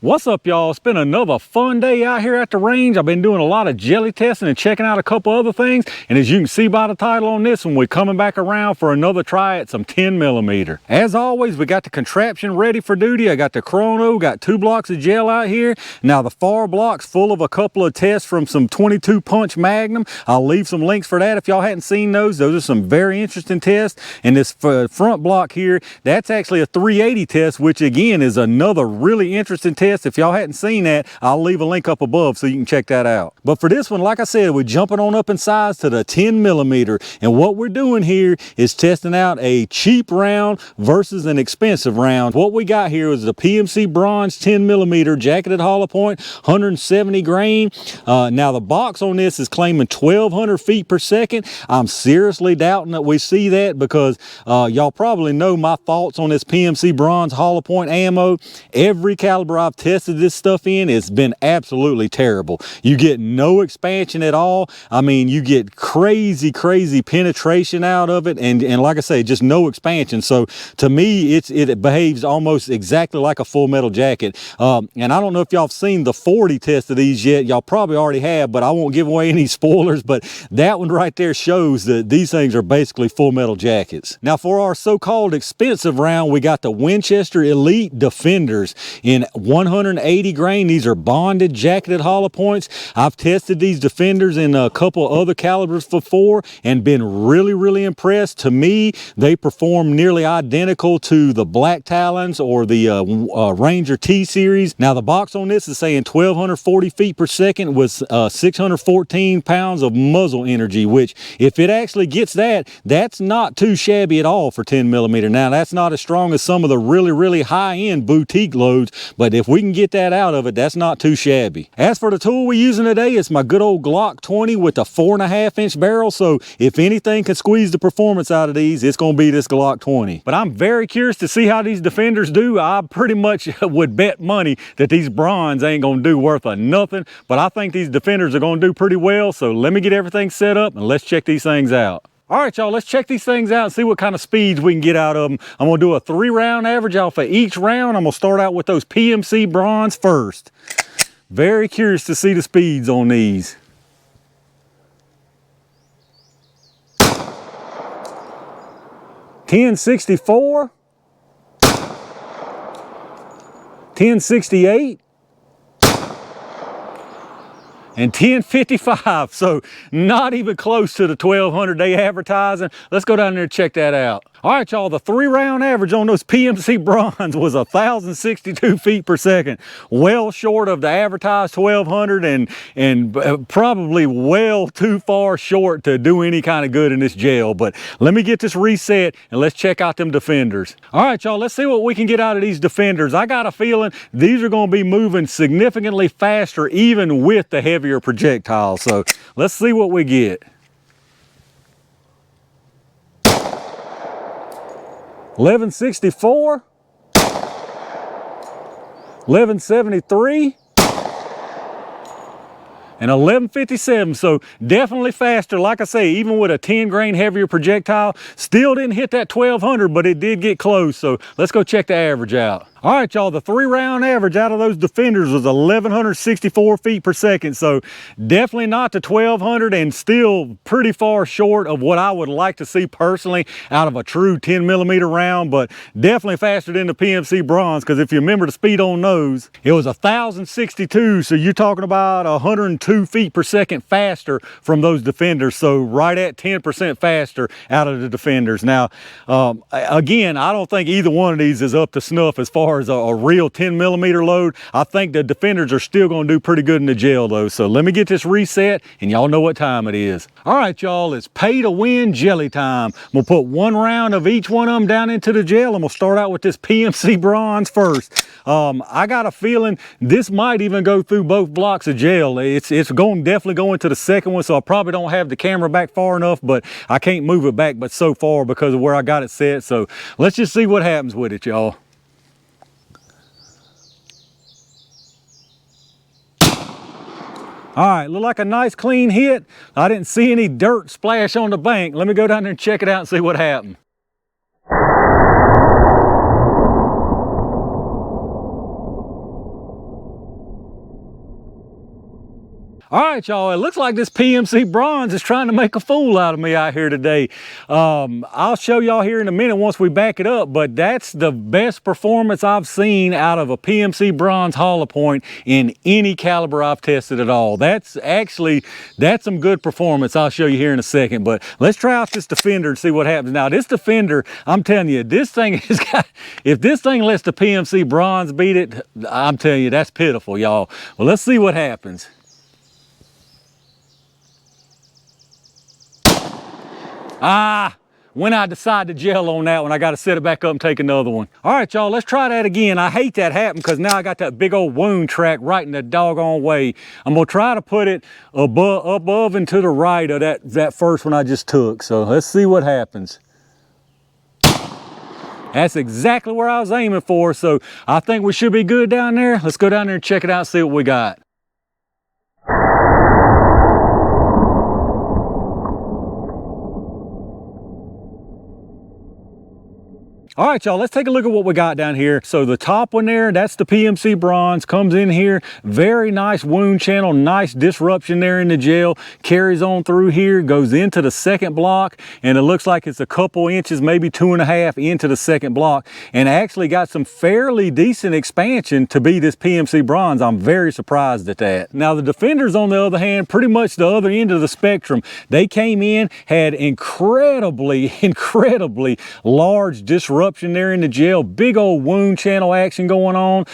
What's up, y'all? It's been another fun day out here at the range. I've been doing a lot of jelly testing and checking out a couple other things. And as you can see by the title on this one, we're coming back around for another try at some 10mm. As always, we got the contraption ready for duty. I got the chrono, got 2 blocks of gel out here. Now the far block's full of a couple of tests from some 22 punch Magnum. I'll leave some links for that if y'all hadn't seen those. Those are some very interesting tests. And this front block here, that's actually a 380 test, which again is another really interesting test. If y'all hadn't seen that, I'll leave a link up above so you can check that out. But for this one, like I said, we're jumping on up in size to the 10mm. And what we're doing here is testing out a cheap round versus an expensive round. What we got here is the PMC Bronze 10mm jacketed hollow point, 170 grain. Now the box on this is claiming 1200 feet per second. I'm seriously doubting that we see that because y'all probably know my thoughts on this PMC Bronze hollow point ammo. Every caliber I've tested this stuff in, it's been absolutely terrible. You get no expansion at all. I mean, you get crazy penetration out of it, and like I say, just no expansion. So to me, it behaves almost exactly like a full metal jacket. And I don't know if y'all have seen the 40 test of these yet. Y'all probably already have, but I won't give away any spoilers. But that one right there shows that these things are basically full metal jackets. Now for our so-called expensive round, we got the Winchester Elite Defenders in 180 grain. These are bonded jacketed hollow points. I've tested these Defenders in a couple other calibers before and been really impressed. To me, they perform nearly identical to the Black Talons or the Ranger T series. Now the box on this is saying 1240 feet per second with 614 pounds of muzzle energy, which if it actually gets that, that's not too shabby at all for 10mm. Now that's not as strong as some of the really high-end boutique loads, but if we can get that out of it, that's not too shabby. As for the tool we're using today, it's my good old Glock 20 with a 4.5-inch barrel. So if anything can squeeze the performance out of these, it's going to be this Glock 20. But I'm very curious to see how these Defenders do. I pretty much would bet money that these Bronze ain't going to do worth a nothing, but I think these Defenders are going to do pretty well. So let me get everything set up and let's check these things out. All right, y'all, let's check these things out and see what kind of speeds we can get out of them. I'm gonna do a 3-round average off of each round. I'm gonna start out with those PMC Bronze first. Very curious to see the speeds on these. .1064, 1068, and 1055, so not even close to the 1200 they advertising. Let's go down there and check that out. All right, y'all, the 3-round average on those PMC Bronze was 1,062 feet per second. Well short of the advertised 1,200 and probably well too far short to do any kind of good in this gel. But let me get this reset and let's check out them Defenders. All right, y'all, let's see what we can get out of these Defenders. I got a feeling these are going to be moving significantly faster even with the heavier projectiles. So let's see what we get. 1164, 1173, and 1157, so definitely faster. Like I say, even with a 10 grain heavier projectile, still didn't hit that 1200, but it did get close. So let's go check the average out. All right, y'all, the 3-round average out of those Defenders was 1,164 feet per second. So definitely not the 1200 and still pretty far short of what I would like to see personally out of a true 10mm round, but definitely faster than the PMC Bronze, because if you remember the speed on those, it was 1,062. So you're talking about 102 feet per second faster from those Defenders. So right at 10% faster out of the Defenders. Now, again, I don't think either one of these is up to snuff as far as a real 10mm load. I think the Defenders are still going to do pretty good in the gel though. So let me get this reset and y'all know what time it is. All right, y'all, it's pay to win jelly time. I'm gonna put 1 round of each one of them down into the gel. I'm gonna start out with this PMC Bronze first. I got a feeling this might even go through both blocks of gel. It's going definitely go into the second one, so I probably don't have the camera back far enough, but I can't move it back but so far because of where I got it set. So let's just see what happens with it, y'all. All right, look like a nice clean hit. I didn't see any dirt splash on the bank. Let me go down there and check it out and see what happened. All right, y'all, it looks like this PMC Bronze is trying to make a fool out of me out here today. I'll show y'all here in a minute once we back it up, but that's the best performance I've seen out of a PMC Bronze hollow point in any caliber I've tested at all. That's some good performance. I'll show you here in a second, but let's try out this Defender and see what happens. Now, this Defender, I'm telling you, this thing has got, if this thing lets the PMC Bronze beat it, I'm telling you, that's pitiful, y'all. Well, let's see what happens. When I decide to gel on that one, I got to set it back up and take another one. All right, y'all, let's try that again. I hate that happened because now I got that big old wound track right in the doggone way. I'm going to try to put it above and to the right of that first one I just took. So let's see what happens. That's exactly where I was aiming for. So I think we should be good down there. Let's go down there and check it out and see what we got. All right, y'all, let's take a look at what we got down here. So the top one there, that's the PMC Bronze, comes in here, very nice wound channel, nice disruption there in the gel, carries on through here, goes into the second block, and it looks like it's a couple inches, maybe 2.5 into the second block, and actually got some fairly decent expansion to be this PMC Bronze. I'm very surprised at that. Now, the Defenders, on the other hand, pretty much the other end of the spectrum. They came in, had incredibly large disruption there in the gel, big old wound channel action going on,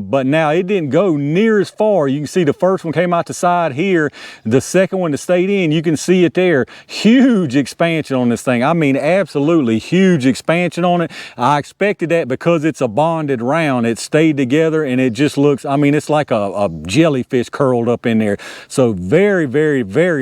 but now it didn't go near as far. You can see the first one came out the side here, the second one that stayed in, you can see it there. Huge expansion on this thing. I mean, absolutely huge expansion on it. I expected that because it's a bonded round. It stayed together and it just looks, I mean, it's like a jellyfish curled up in there. So very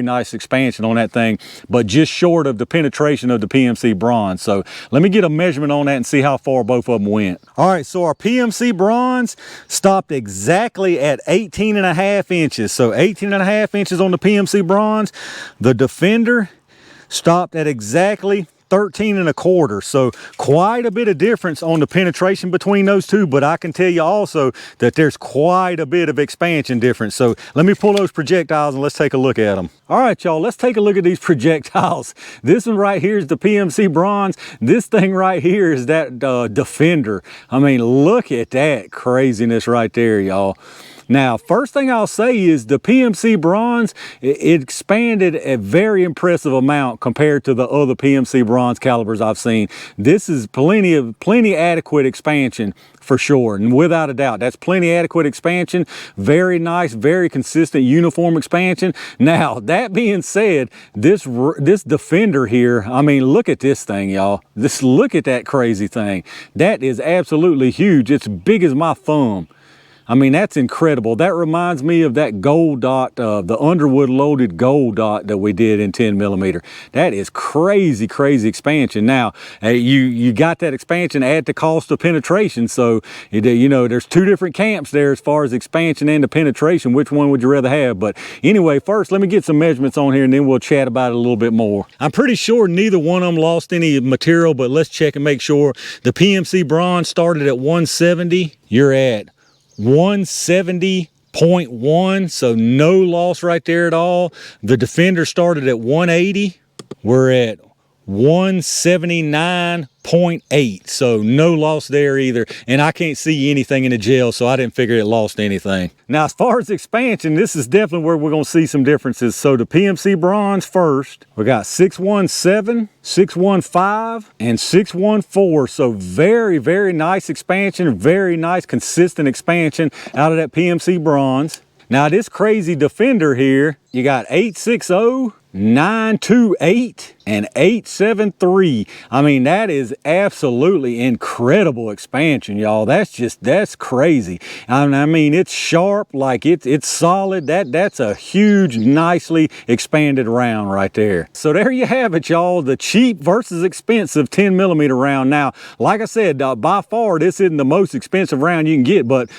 nice expansion on that thing, but just short of the penetration of the PMC Bronze. So let me get a measurement on that and see how far both of them went. All right, so our PMC Bronze stopped exactly at 18.5 inches. So 18.5 inches on the PMC Bronze. The Defender stopped at exactly 13.25. So quite a bit of difference on the penetration between those two, but I can tell you also that there's quite a bit of expansion difference. So let me pull those projectiles and let's take a look at them. All right, y'all, let's take a look at these projectiles. This one right here is the PMC Bronze. This thing right here is that Defender. I mean, look at that craziness right there, y'all. Now, first thing I'll say is the PMC Bronze, it expanded a very impressive amount compared to the other PMC Bronze calibers I've seen. This is plenty adequate expansion for sure, and without a doubt, that's plenty adequate expansion. Very nice, very consistent, uniform expansion. Now, that being said, this Defender here, I mean, look at this thing, y'all. Look at that crazy thing. That is absolutely huge. It's big as my thumb. I mean, that's incredible. That reminds me of that gold dot, the Underwood loaded gold dot that we did in 10mm. That is crazy expansion. Now, you got that expansion at the cost of penetration. So, you know, there's two different camps there as far as expansion and the penetration. Which one would you rather have? But anyway, first, let me get some measurements on here and then we'll chat about it a little bit more. I'm pretty sure neither one of them lost any material, but let's check and make sure. The PMC Bronze started at 170. You're at 170.1, so no loss right there at all. The Defender started at 180. We're at 179.8, so no loss there either, and I can't see anything in the gel, so I didn't figure it lost anything. Now, as far as expansion, this is definitely where we're going to see some differences. So the PMC Bronze first, we got 617, 615, and 614. So very nice expansion, very nice consistent expansion out of that PMC Bronze. Now, this crazy Defender here, you got 860, 928, and 873. I mean, that is absolutely incredible expansion, y'all. That's crazy. I mean, it's sharp, like it's solid. That's a huge, nicely expanded round right there. So there you have it, y'all. The cheap versus expensive 10mm round. Now, like I said, by far this isn't the most expensive round you can get, but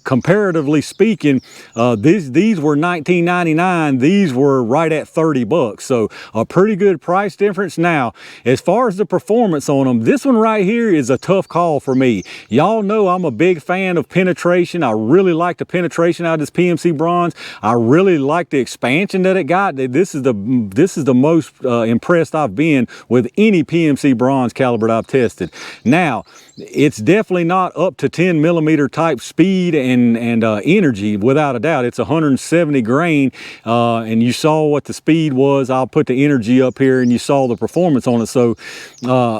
comparatively speaking, these were $19.99. These were right at $30. bucks. So a pretty good price difference. Now, as far as the performance on them, this one right here is a tough call for me. Y'all know I'm a big fan of penetration. I really like the penetration out of this PMC Bronze. I really like the expansion that it got. This is the most impressed I've been with any PMC Bronze caliber that I've tested. Now, it's definitely not up to 10 millimeter type speed and energy, without a doubt. It's 170 grain, and you saw what the speed was. I'll put the energy up here, and you saw the performance on it. So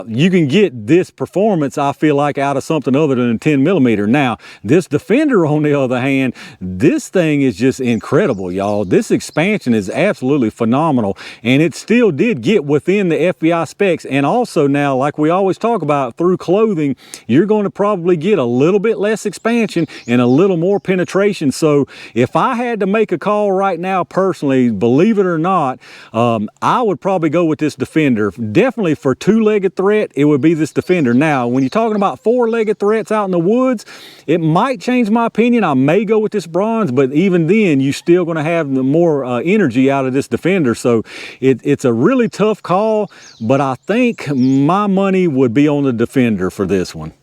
you can get this performance, I feel like, out of something other than a 10 millimeter. Now, this Defender, on the other hand, this thing is just incredible, y'all. This expansion is absolutely phenomenal, and it still did get within the FBI specs. And also now, like we always talk about, through clothing, you're going to probably get a little bit less expansion and a little more penetration. So if I had to make a call right now personally, believe it or not, I would probably go with this Defender. Definitely for two-legged threat, it would be this Defender. Now, when you're talking about four-legged threats out in the woods, it might change my opinion. I may go with this Bronze, but even then, you're still going to have more energy out of this Defender. So it's a really tough call, but I think my money would be on the Defender for this one.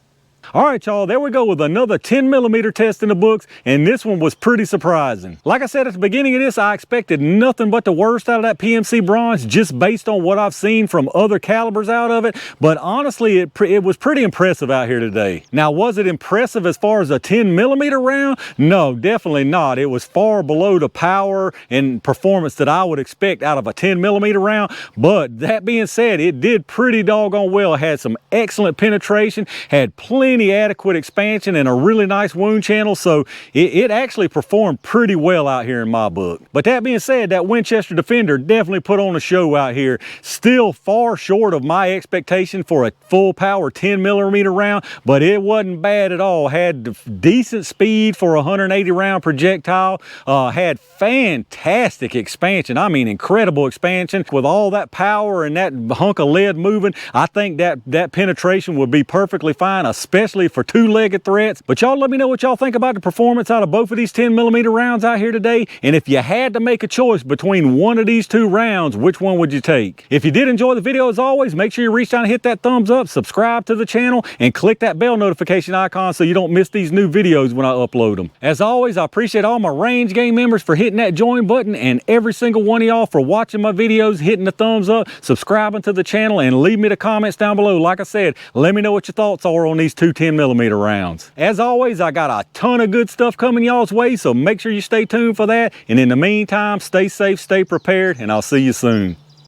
All right, y'all, there we go with another 10 millimeter test in the books, and this one was pretty surprising. Like I said at the beginning of this, I expected nothing but the worst out of that PMC Bronze, just based on what I've seen from other calibers out of it, but honestly, it was pretty impressive out here today. Now, was it impressive as far as a 10 millimeter round? No, definitely not. It was far below the power and performance that I would expect out of a 10 millimeter round, but that being said, it did pretty doggone well. It had some excellent penetration, had plenty adequate expansion, and a really nice wound channel. So it actually performed pretty well out here in my book. But that being said, that Winchester Defender definitely put on a show out here. Still far short of my expectation for a full power 10 millimeter round, but it wasn't bad at all. Had decent speed for a 180 round projectile, had fantastic expansion. I mean, incredible expansion. With all that power and that hunk of lead moving, I think that penetration would be perfectly fine, especially for two-legged threats. But y'all let me know what y'all think about the performance out of both of these 10 millimeter rounds out here today. And if you had to make a choice between one of these two rounds, which one would you take? If you did enjoy the video, as always, make sure you reach down and hit that thumbs up, subscribe to the channel, and click that bell notification icon so you don't miss these new videos when I upload them. As always, I appreciate all my range game members for hitting that join button, and every single one of y'all for watching my videos, hitting the thumbs up, subscribing to the channel, and leave me the comments down below. Like I said, let me know what your thoughts are on these two 10 millimeter rounds. As always, I got a ton of good stuff coming y'all's way, so make sure you stay tuned for that. And in the meantime, stay safe, stay prepared, and I'll see you soon.